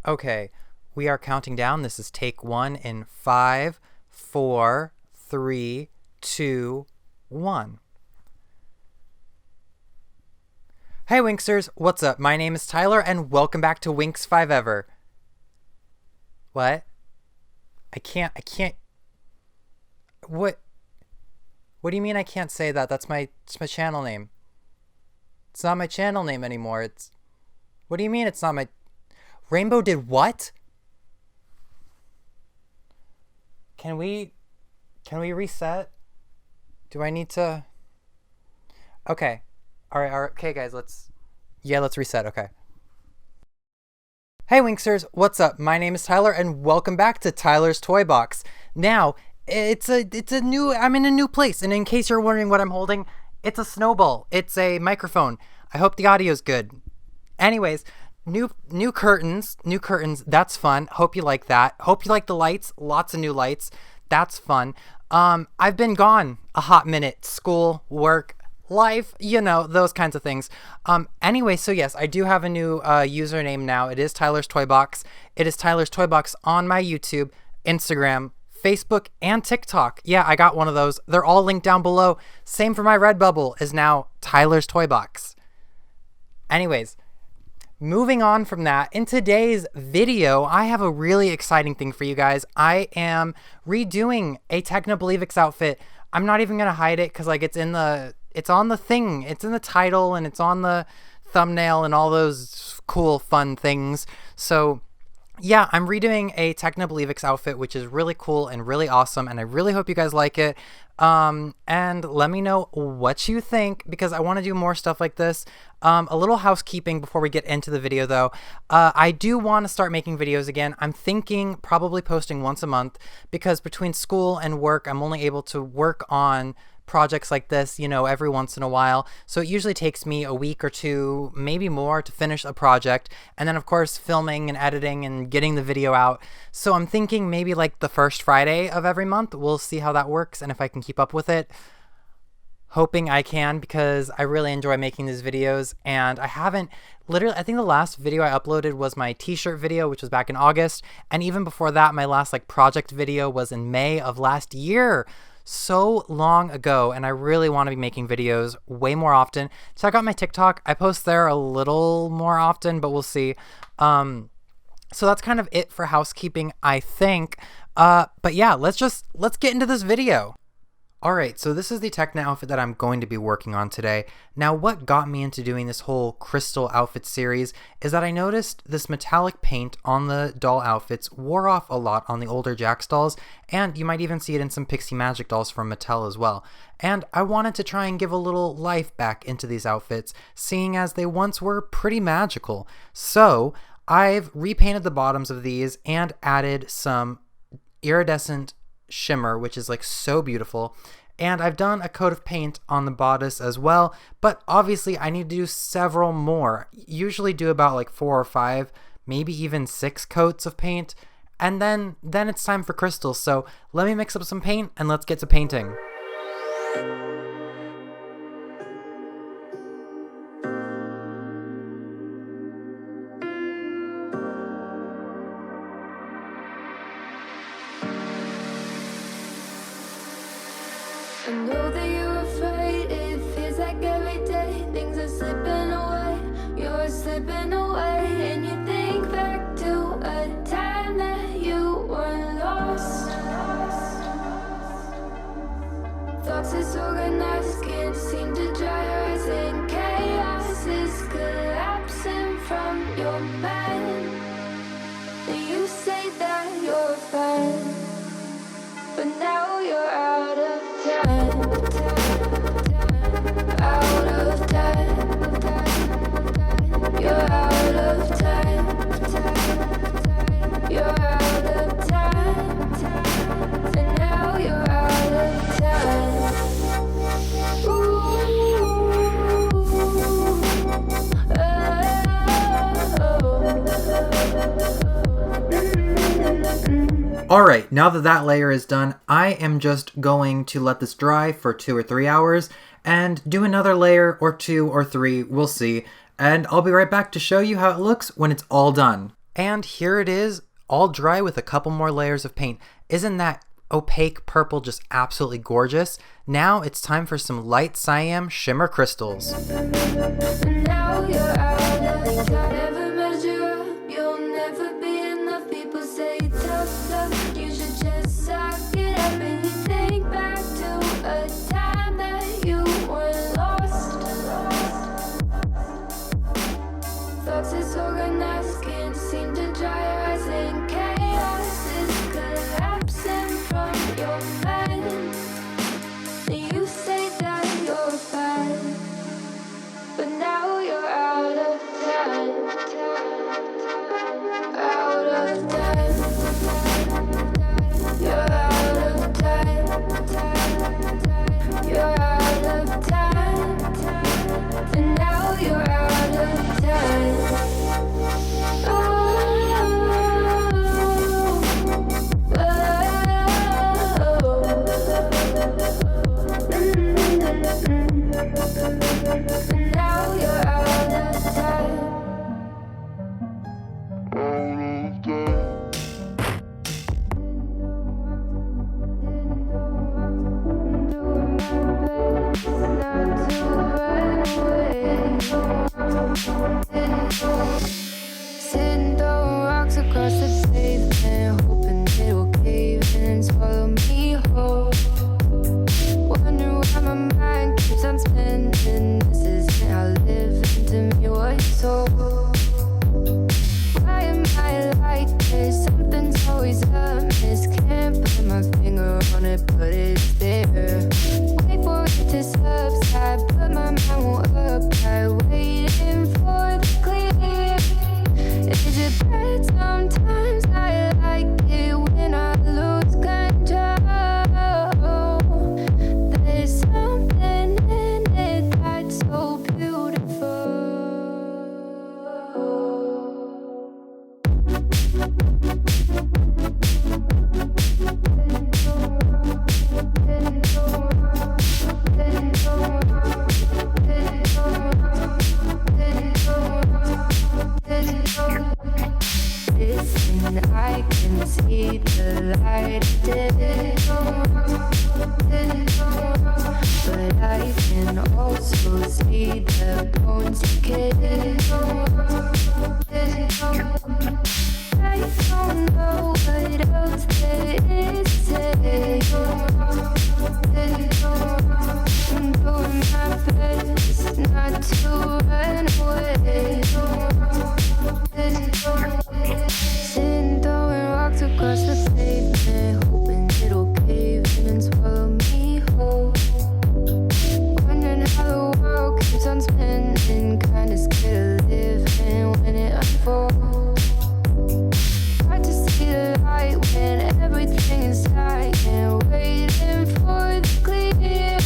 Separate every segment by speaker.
Speaker 1: Okay, we are counting down. This is take one in 5, 4, 3, 2, 1. Hey Winxers, what's up? My name is Tyler and welcome back to Winx 5 Ever. What? I can't. What do you mean I can't say that? It's my channel name. It's not my channel name anymore. What do you mean it's not my... Rainbow did what? Can we reset? Do I need to... Okay. All right. Okay, guys, let's reset. Okay. Hey Winxers, what's up? My name is Tyler and welcome back to Tyler's Toy Box. Now, I'm in a new place, and in case you're wondering what I'm holding, it's a snowball. It's a microphone. I hope the audio's good. Anyways, new curtains, that's fun. Hope you like that. Hope you like the lights, lots of new lights. That's fun. I've been gone a hot minute. School, work, life, those kinds of things. Anyway, so yes, I do have a new username now. It is Tyler's Toy Box. It is Tyler's Toy Box on my YouTube, Instagram, Facebook, and TikTok. Yeah, I got one of those. They're all linked down below. Same for my Redbubble is now Tyler's Toy Box. Anyways, moving on from that, in today's video, I have a really exciting thing for you guys. I am redoing a Tecna Believix outfit. I'm not even going to hide it because it's on the thing. It's in the title and it's on the thumbnail and all those cool, fun things. So yeah, I'm redoing a Tecna Believix outfit, which is really cool and really awesome, and I really hope you guys like it. And let me know what you think, because I want to do more stuff like this. A little housekeeping before we get into the video, though. I do want to start making videos again. I'm thinking probably posting once a month, because between school and work, I'm only able to work on projects like this, every once in a while. So it usually takes me a week or two, maybe more, to finish a project. And then, of course, filming and editing and getting the video out. So I'm thinking maybe like the first Friday of every month. We'll see how that works and if I can keep up with it. Hoping I can, because I really enjoy making these videos. And I think the last video I uploaded was my t-shirt video, which was back in August. And even before that, my last project video was in May of last year. So long ago, and I really want to be making videos way more often. Check out my TikTok. I post there a little more often, but we'll see. So that's kind of it for housekeeping, I think. But yeah, let's get into this video. Alright, so this is the Tecna outfit that I'm going to be working on today. Now, what got me into doing this whole crystal outfit series is that I noticed this metallic paint on the doll outfits wore off a lot on the older Jax dolls, and you might even see it in some Pixie Magic dolls from Mattel as well. And I wanted to try and give a little life back into these outfits, seeing as they once were pretty magical. So, I've repainted the bottoms of these and added some iridescent shimmer, which is so beautiful, and I've done a coat of paint on the bodice as well, but obviously I need to do several more. Usually do about 4 or 5, maybe even 6 coats of paint, and then it's time for crystals. So let me mix up some paint and let's get to painting.
Speaker 2: I know that you're afraid, it feels like every day things are slipping away, you're slipping away, and you think back to a time that you were lost. Thoughts disorganized, can't seem to dry your eyes, and chaos is collapsing from your mind. And you say that you're fine, but now you're out of time. Out of time. You're out of time. You're out of time. And now you're out of time.
Speaker 1: Alright, now that layer is done, I am just going to let this dry for 2 or 3 hours and do another layer or 2 or 3, we'll see, and I'll be right back to show you how it looks when it's all done. And here it is, all dry with a couple more layers of paint. Isn't that opaque purple just absolutely gorgeous? Now it's time for some light cyan shimmer crystals.
Speaker 2: Now you're out of time, never measure up. You'll never be enough. People say tough love, you should just suck it up. And you think back to a time that you were lost. Thoughts disorganized, can't seem to dry your eyes, and chaos is collapsing from your mind. You say that you're fine, but now you're out of time. Out of time. You're out of time. You're out of time. And now you're out of time. Now you're out of time. Sitting throwing rocks across the pavement, hoping it'll cave in and swallow me whole. Wondering why my mind keeps on spinning. This isn't how living to me was sold. Why am I like this? Something's always amiss. Can't put my finger on it, but it's there. Wait for it to subside, but my mind won't apply. Waiting for the clear. Is it bad? Sometimes I like it when I lose control. There's something in it that's so beautiful. Listen, I can see the light today, but I can also see the bones decay. I don't know what else there is to say. I'm doing my best not to run away. Sitting throwing rocks across the pavement, hoping it'll cave in and swallow me whole. Wondering how the world keeps on spinning, kinda scared of living when it unfolds. Hard to see the light when everything is dying, waiting for the clear.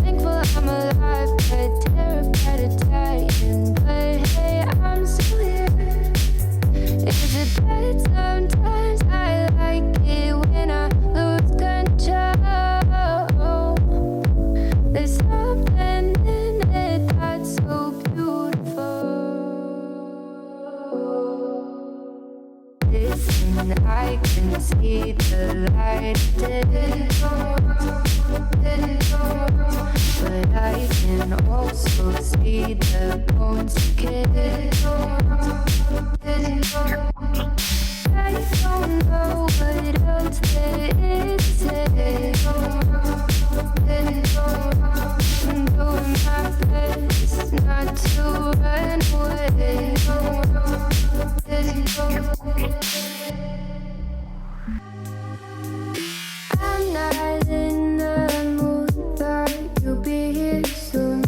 Speaker 2: Thankful I'm alive, but terrified of dying. But hey, I'm still here. Is it bad? Sometimes I like it when I lose control. There's something in it that's so beautiful. Listen, I can see the light today, but I can also see the bones decay. I don't know what else there is to say. I'm doing my best not to run away. I'm not in the mood, thought you'd be here soon.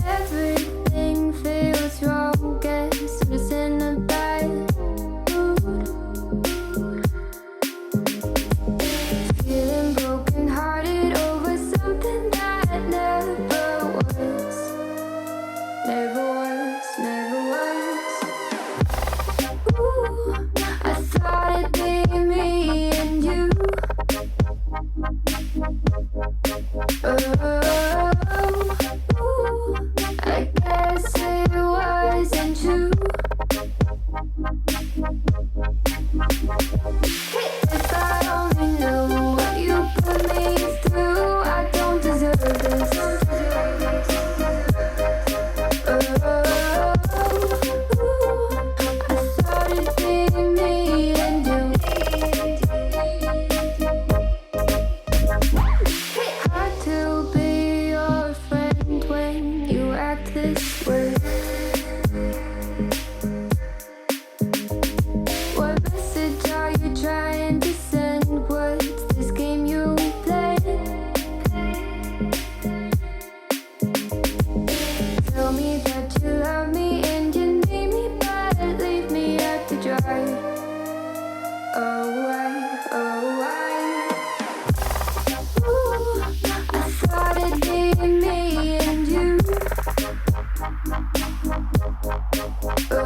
Speaker 2: Everything feels wrong, guess it's in a bad mood. Feeling broken hearted over something that never was. Never was, never was. Ooh, I thought it'd be me and you. Oh, ooh, I this way. What message are you trying to send? What's this game you play? Tell me that you love me and you need me, but leave me out to dry. Oh, why? Oh, why? Ooh, I thought it'd be me and you. Ooh,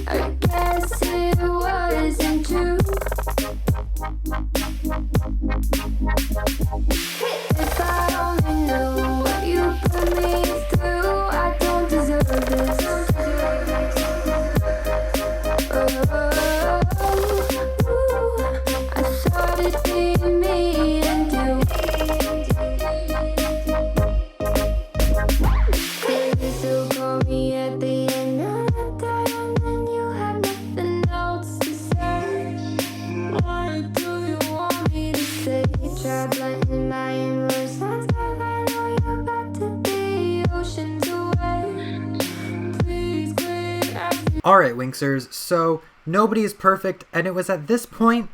Speaker 2: I guess it wasn't true. If I only knew what you put me through, I don't deserve this. I thought it'd be me and you. Could you still call me at the end of the day when you have nothing else to say? What do you want me to say? Try blending my inverse lines, I know you're about to be oceans away. Please quit acting.
Speaker 1: Alright, Winxers, so nobody is perfect, and it was at this point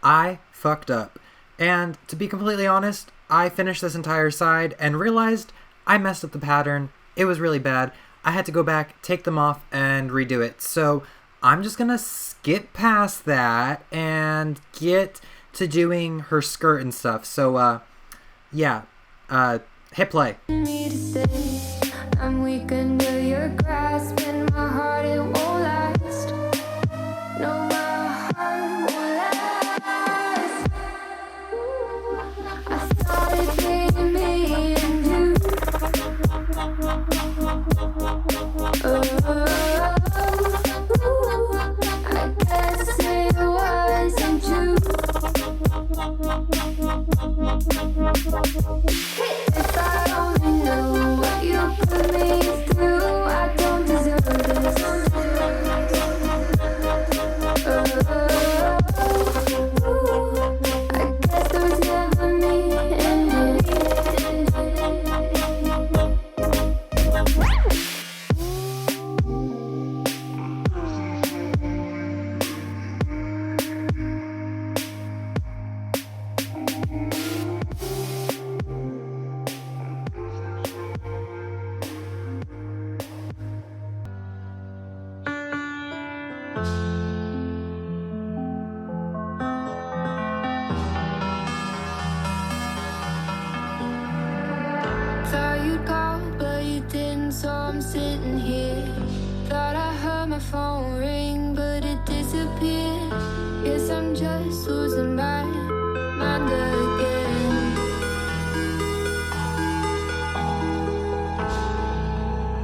Speaker 1: I fucked up. And to be completely honest, I finished this entire side and realized I messed up the pattern. It was really bad. I had to go back, take them off, and redo it. So I'm just gonna skip past that and get to doing her skirt and stuff. So, yeah, hit play.
Speaker 2: Me to stay. I'm weak under your grasp, and my heart it won't last. No, my heart won't last. I thought it'd be me and you. I guess it wasn't true. If I only knew what you put me through, I don't deserve this. I guess there was never me and thought you'd call, but you didn't, so I'm sitting here. Thought I heard my phone ring, but it disappeared. Guess I'm just losing my mind again.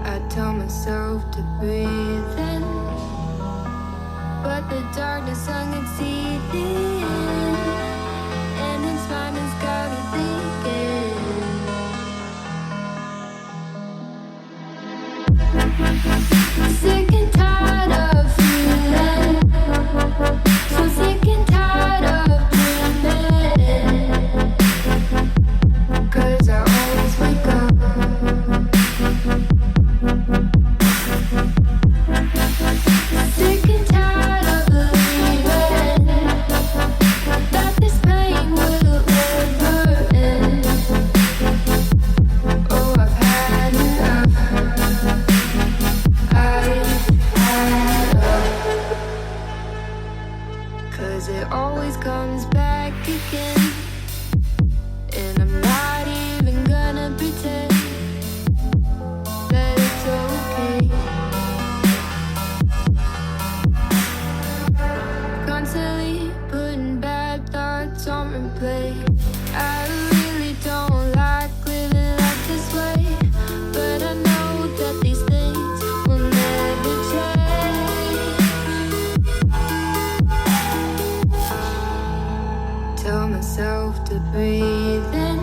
Speaker 2: I tell myself to breathe in, but the darkness unconcealed, and its mind has got me thinking. Sick and tired of feeling, so sick and tired of dreaming. 'Cause I always wake up sick and tired of believing that this pain will never end. Oh, I've had enough. Cause it always comes back again, and I'm not even gonna pretend that it's okay. Constantly putting bad thoughts on replay. I really don't like living life this way, but I know that these things will never change. Tell myself to breathe in.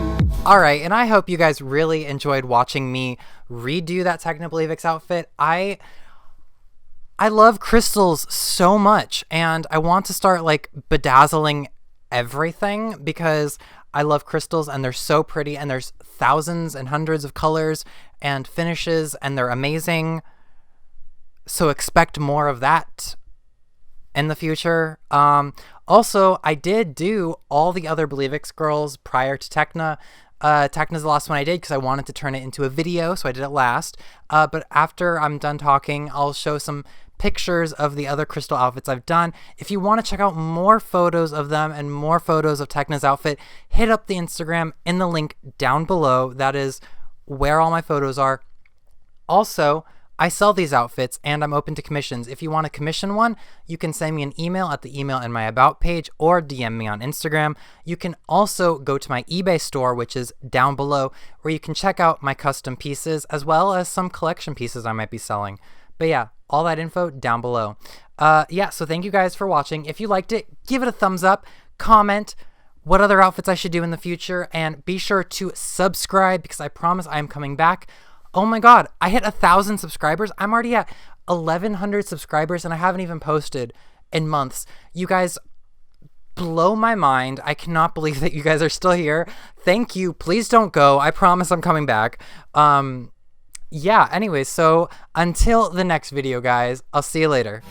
Speaker 1: Alright, and I hope you guys really enjoyed watching me redo that Tecna Believix outfit. I love crystals so much, and I want to start like bedazzling everything because I love crystals, and they're so pretty, and there's thousands and hundreds of colors and finishes, and they're amazing. So expect more of that in the future. Also, I did do all the other Believix girls prior to Tecna. Tecna's the last one I did because I wanted to turn it into a video, so I did it last. But after I'm done talking, I'll show some pictures of the other crystal outfits I've done. If you want to check out more photos of them and more photos of Tecna's outfit, hit up the Instagram in the link down below. That is where all my photos are. Also, I sell these outfits and I'm open to commissions. If you want to commission one, you can send me an email at the email in my about page or DM me on Instagram. You can also go to my eBay store, which is down below, where you can check out my custom pieces as well as some collection pieces I might be selling. But yeah, all that info down below. Yeah, so thank you guys for watching. If you liked it, give it a thumbs up, comment what other outfits I should do in the future, and be sure to subscribe because I promise I am coming back. Oh my god, I hit 1,000 subscribers. I'm already at 1,100 subscribers and I haven't even posted in months. You guys blow my mind. I cannot believe that you guys are still here. Thank you. Please don't go. I promise I'm coming back. Yeah, anyways, so until the next video, guys, I'll see you later.